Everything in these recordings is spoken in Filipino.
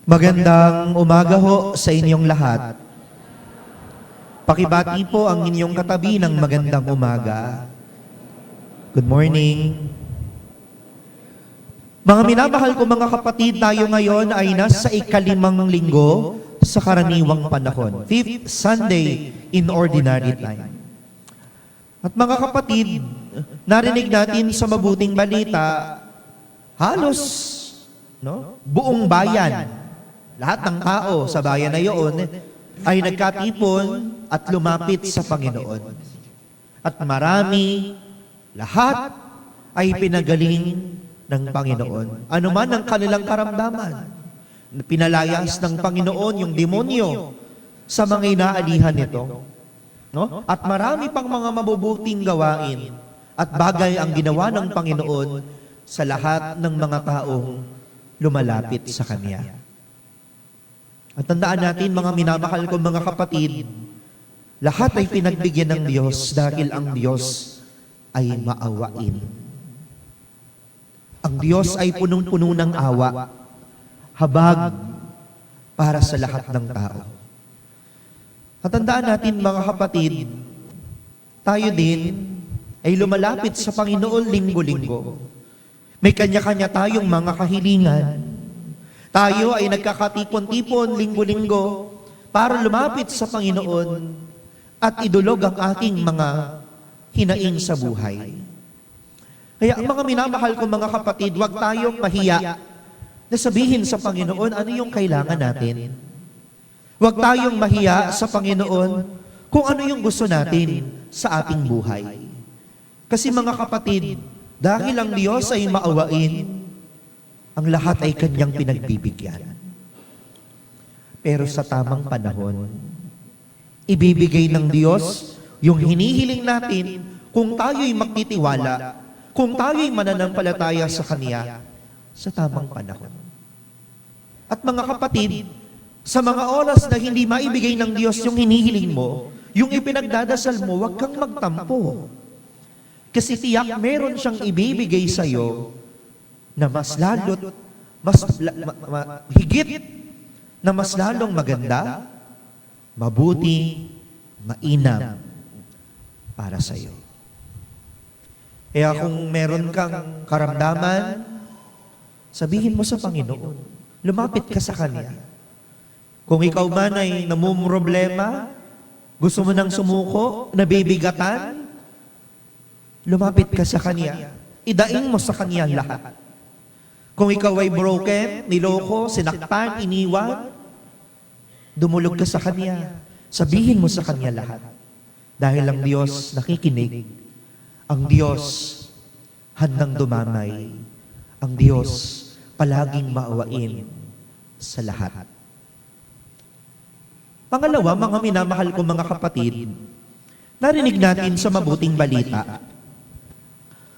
Magandang umaga ho sa inyong lahat. Pakibati po ang inyong katabi ng magandang umaga. Good morning. Mga minamahal ko mga kapatid, tayo ngayon ay nasa ikalimang linggo sa karaniwang panahon. 5th Sunday in Ordinary Time. At mga kapatid, narinig natin sa mabuting balita, halos buong bayan, lahat ng tao sa bayan na iyon ay nagkatipon at lumapit sa Panginoon. At marami, lahat ay pinagaling ng Panginoon. Ano man ang kanilang karamdaman, pinalayas ng Panginoon yung demonyo sa mga inaalihan nito. No? At marami pang mga mabubuting gawain at bagay ang ginawa ng Panginoon sa lahat ng mga taong lumalapit sa Kanya. At tandaan natin, mga minamahal ko mga kapatid, lahat ay pinagbigyan ng Diyos dahil ang Diyos ay maawain. Ang Diyos ay punong-puno ng awa, habag para sa lahat ng tao. At tandaan natin mga kapatid, tayo din ay lumalapit sa Panginoon linggo-linggo. May kanya-kanya tayong mga kahilingan. Tayo ay nagkakatipon-tipon linggo-linggo para lumapit sa Panginoon at idulog ang ating mga hinaing sa buhay. Kaya ang mga minamahal ko mga kapatid, huwag tayong mahiya na sabihin sa Panginoon ano yung kailangan natin. Huwag tayong mahiya sa Panginoon kung ano yung gusto natin sa ating buhay. Kasi mga kapatid, dahil ang Diyos ay maawain, ang lahat ay Kanyang pinagbibigyan. Pero sa tamang panahon, ibibigay ng Diyos yung hinihiling natin kung tayo'y magtitiwala, kung tayo'y mananampalataya sa Kanya sa tamang panahon. At mga kapatid, sa mga oras na hindi maibigay ng Diyos yung hinihiling mo, yung ipinagdadasal mo, huwag kang magtampo. Kasi tiyak meron siyang ibibigay sa iyo na mas lalot, higit na mas lalong maganda, mabuti, mainam para sa iyo. Kaya kung meron kang karamdaman, sabihin mo sa Panginoon, lumapit ka sa Kanya. Kung ikaw man ay namumroblema, gusto mo nang sumuko, nabibigatan, lumapit ka sa Kanya. Idaing mo sa Kanya lahat. Kung ikaw ay broken, niloko, sinaktan, iniwan, dumulog ka sa Kanya. Sabihin mo sa Kanya lahat. Dahil ang Diyos nakikinig. Ang Diyos handang dumamay. Ang Diyos palaging maawain sa lahat. Pangalawa, mga minamahal ko mga kapatid, narinig natin sa mabuting balita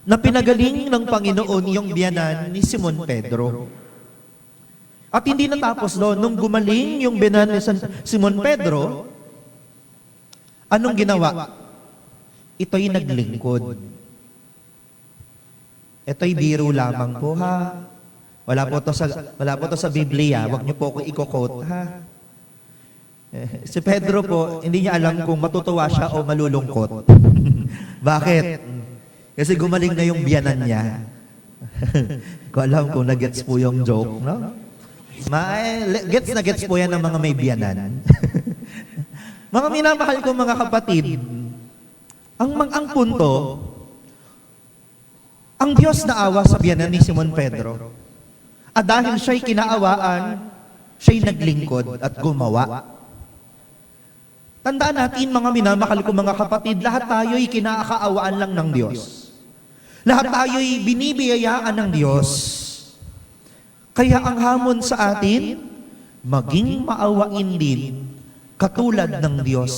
na pinagaling ng Panginoon yung biyanan ni Simon Pedro. At hindi natapos doon, nung gumaling yung biyanan ni Simon Pedro, anong ginawa? Ito'y naglingkod. Ito'y biro lamang po ha. Wala po to sa Biblia, huwag niyo po ako i-quote ha. Si Pedro po, hindi niya alam kung matutuwa siya o malulungkot. Bakit? Kasi gumaling na yung biyanan niya. Ko alam kung nagets po yung joke, no? Gets na gets po yan ng mga may biyanan. Mga minamahal ko mga kapatid, ang punto, ang Diyos naawa sa biyanan ni Simon Pedro. At dahil siya'y kinaawaan, siya'y naglingkod at gumawa. Tandaan natin mga minamahal ko mga kapatid, lahat tayo'y kinakaawaan lang ng Diyos. Lahat tayo'y binibiyayaan ng Diyos. Kaya ang hamon sa atin, maging maawain din, katulad ng Diyos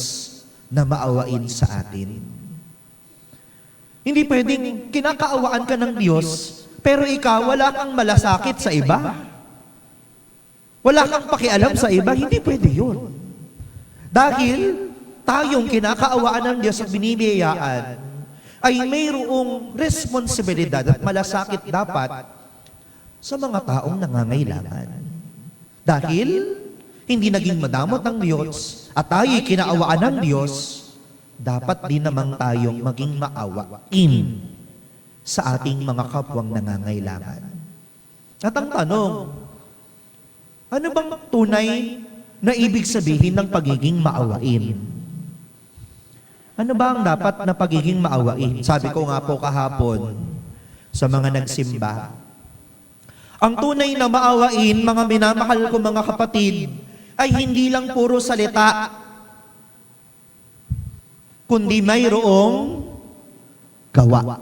na maawain sa atin. Hindi pwedeng kinakaawaan ka ng Diyos, pero ikaw wala kang malasakit sa iba. Wala kang pakialam sa iba, hindi pwede yun. Dahil tayong kinakaawaan ng Diyos at binibiyayaan, ay mayroong responsibilidad at malasakit dapat sa mga taong nangangailangan. Dahil hindi naging madamot ng Diyos at tayo'y kinaawaan ng Diyos, dapat din naman tayong maging maawain sa ating mga kapwang nangangailangan. At ang tanong, ano bang tunay na ibig sabihin ng pagiging maawain? Ano ba ang dapat na pagiging maawain? Sabi ko nga po kahapon sa mga nagsimba, ang tunay na maawain, mga minamahal ko mga kapatid, ay hindi lang puro salita, kundi mayroong gawa.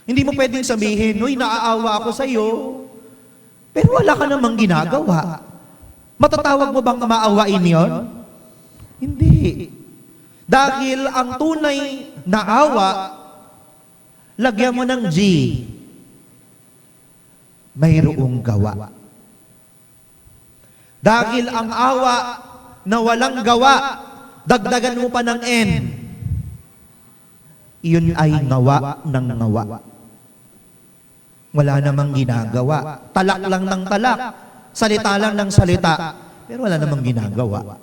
Hindi mo pwedeng sabihin, "Uy, naaawa ako sa iyo," pero wala ka namang ginagawa. Matatawag mo bang maawain yon? Hindi. Dahil ang tunay na awa, lagyan mo ng G, mayroong gawa. Dahil ang awa na walang gawa, dagdagan mo pa ng N, iyon ay ngawa ng ngawa. Wala namang ginagawa. Talak lang ng talak. Salita lang ng salita. Pero wala namang ginagawa.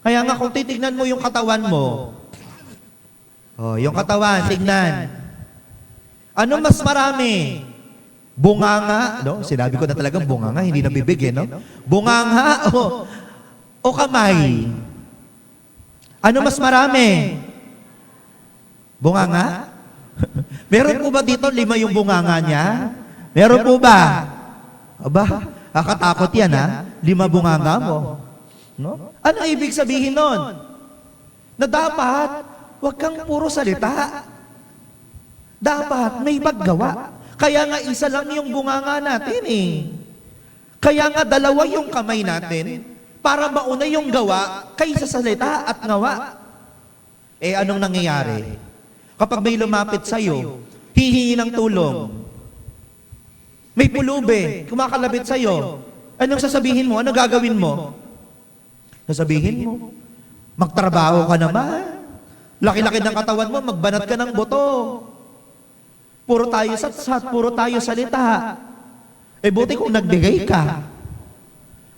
Kaya nga kung titignan mo yung katawan mo, yung katawan, tignan. Ano mas marami? Bunganga, no? Sinabi ko na talagang bunganga, hindi nabibig, no? Bunganga o kamay? Ano mas marami? Bunganga? Meron po ba dito 5 yung bunganga niya? Meron po ba? Aba, kakatakot yan, ha? 5 bunganga mo. No? Ano ibig sabihin nun? Na dapat, huwag kang puro salita. Dapat may paggawa. Kaya nga isa lang yung bunganga natin eh. Kaya nga 2 yung kamay natin para mauna yung gawa kaysa salita at ngawa. Eh anong nangyayari? Kapag may lumapit sa'yo, hihingi ng tulong, may pulube, kumakalapit sa'yo, anong sasabihin mo? Ano gagawin mo? Sasabihin mo, magtrabaho ka naman. Laki-laki ng katawan mo, magbanat ka ng buto. Puro tayo satsat, puro tayo salita. Eh buti kung nagbigay ka.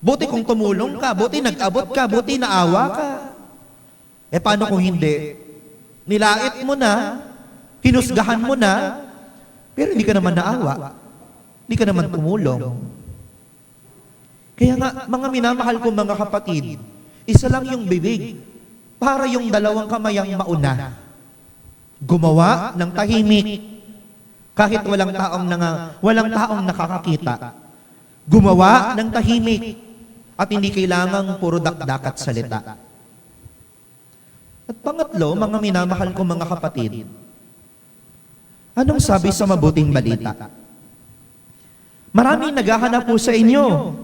Buti kung tumulong ka, buti nag-abot ka, buti naawa ka. Eh paano kung hindi? Nilait mo na, hinusgahan mo na, pero hindi ka naman naawa. Hindi ka naman tumulong. Kaya nga, mga minamahal ko mga kapatid, isa lang yung bibig para yung 2 kamayang mauna. Gumawa ng tahimik kahit walang taong nakakakita. Gumawa ng tahimik at hindi kailangang puro dakdak at salita. At pangatlo, mga minamahal ko mga kapatid, anong sabi sa mabuting balita? Maraming naghahanap po sa inyo.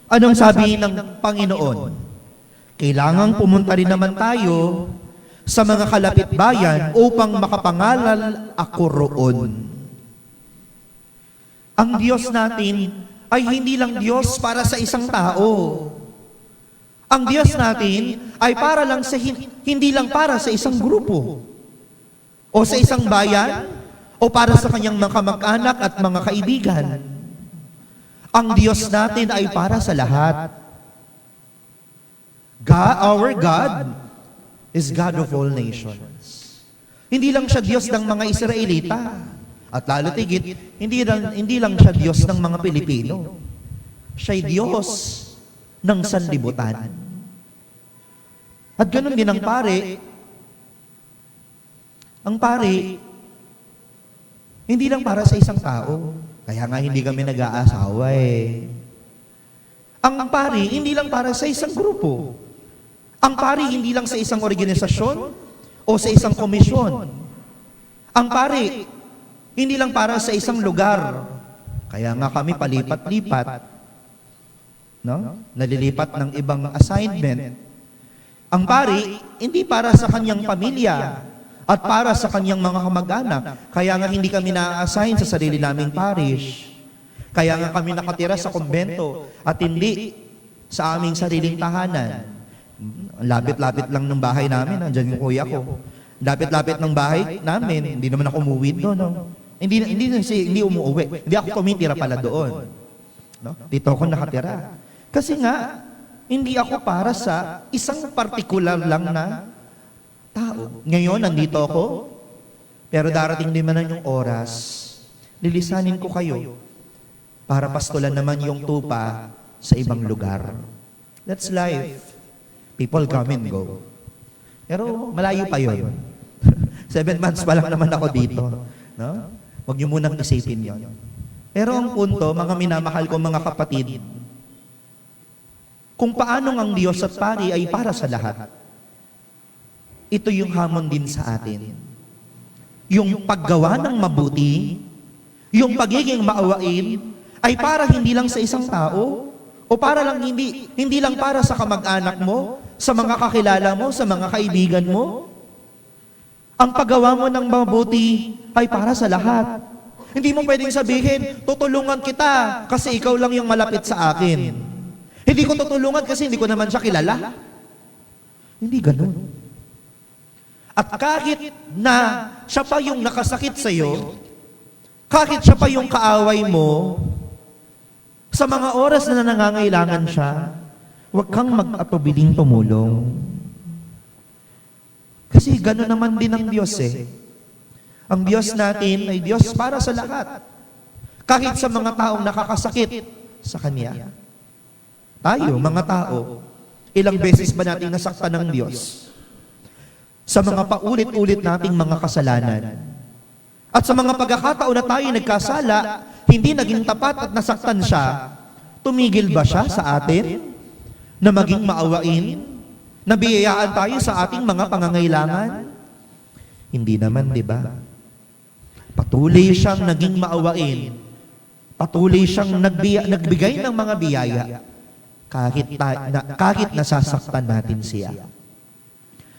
Anong sabi ng Panginoon? Kailangang pumunta rin naman tayo sa mga kalapit bayan upang makapangalal ako roon. Ang Diyos natin ay hindi lang Diyos para sa isang tao. Ang Diyos natin ay para lang hindi lang para sa isang grupo o sa isang bayan o para sa kanyang mga kamag-anak at mga kaibigan. Ang Diyos natin ay para sa lahat. Our God is God of all nations. Hindi lang siya Diyos ng mga Israelita. At lalo tigit, hindi lang siya Diyos ng mga Pilipino. Siya'y Diyos ng sanlibutan. At ganun din ang pare. Ang pare, hindi lang para sa isang tao. Kaya nga hindi kami nag-aasawa eh. Ang pare, hindi lang para sa isang grupo. Ang pare, hindi lang sa isang organisasyon o sa isang komisyon. Ang pare, hindi lang para sa isang lugar. Kaya nga kami palipat-lipat. No? Nalilipat ng ibang assignment. Ang pari, hindi para sa kanyang pamilya at para sa kanyang mga kamag-anak. Kaya nga hindi kami na-assign sa sarili naming parish. Kaya nga kami nakatira sa kumbento at hindi sa aming sariling tahanan. Lapit-lapit lang ng bahay namin, nandiyan yung kuya ko. Lapit-lapit ng bahay namin, hindi naman ako umuwi doon. No? Hindi umuwi. Hindi ako tumitira pala doon. No? Dito ako nakatira. Kasi nga, hindi ako para sa isang partikular lang na tao. Ngayon, nandito ako, pero darating din man yung oras, lilisanin ko kayo para pastulan naman yung tupa sa ibang lugar. That's life. People come and go. Pero malayo pa yun. 7 months pa lang naman ako dito. No? Huwag niyo munang isipin yun. Pero ang punto, mga minamahal ko mga kapatid, kung paano ang Diyos at pari ay para sa lahat, ito yung hamon din sa atin. Yung paggawa ng mabuti, yung pagiging maawain, ay para hindi lang sa isang tao, o para lang hindi lang para sa kamag-anak mo, sa mga kakilala mo, sa mga kaibigan mo. Ang paggawa mo ng mabuti ay para sa lahat. Hindi mo pwedeng sabihin, tutulungan kita kasi ikaw lang yung malapit sa akin. Hindi ko tutulungan kasi hindi ko naman siya kilala. Hindi ganun. At kahit na siya pa yung nakasakit sa iyo, kahit siya pa yung kaaway mo, sa mga oras na nangangailangan siya, huwag kang mag-atubiling tumulong. Kasi gano'n naman din ang Diyos eh. Ang Diyos natin ay Diyos para sa lahat. Kahit sa mga taong nakakasakit sa Kanya. Tayo, mga tao, ilang beses ba natin nasaktan ng Diyos? Sa mga paulit-ulit nating mga kasalanan. At sa mga pagkakataon na tayo nagkasala, hindi naging tapat at nasaktan siya, tumigil ba siya sa atin na maging maawain? Nabiyayaan tayo sa ating mga pangangailangan? Hindi naman, di ba? Patuloy siyang naging maawain. Patuloy siyang nagbigay ng mga biyaya kahit nasasaktan natin siya.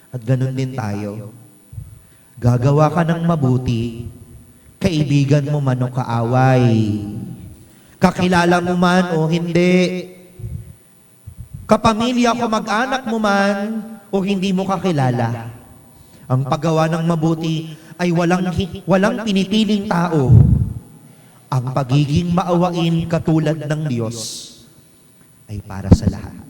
At ganun din tayo. Gagawa ka ng mabuti, kaibigan mo man o kaaway, kakilala mo man o hindi, kapamilya o mag-anak mo man o hindi mo kakilala. Ang paggawa ng mabuti ay walang pinipiling tao. Ang pagiging maawain katulad ng Diyos ay para sa lahat.